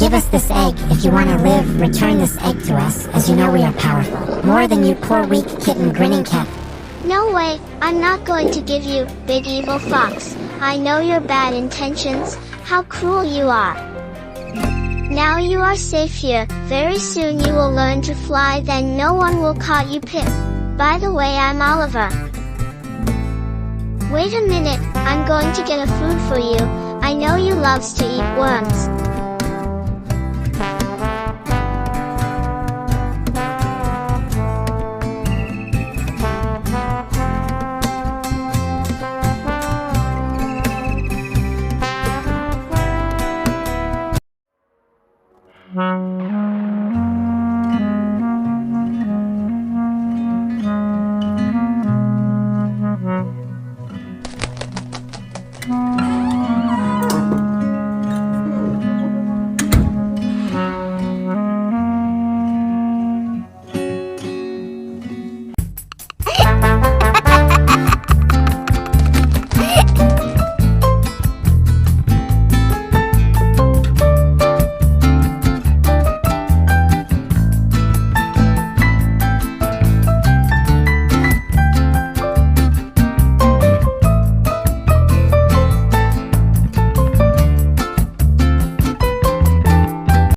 Give us this egg. If you want to live, return this egg to us, as you know we are powerful. More than you poor weak kitten grinning cat. No way, I'm not going to give you, big evil fox. I know your bad intentions, how cruel you are. Now you are safe here, very soon you will learn to fly, then no one will call you Pip. By the way, I'm Oliver. Wait a minute, I'm going to get a food for you. I know you loves to eat worms.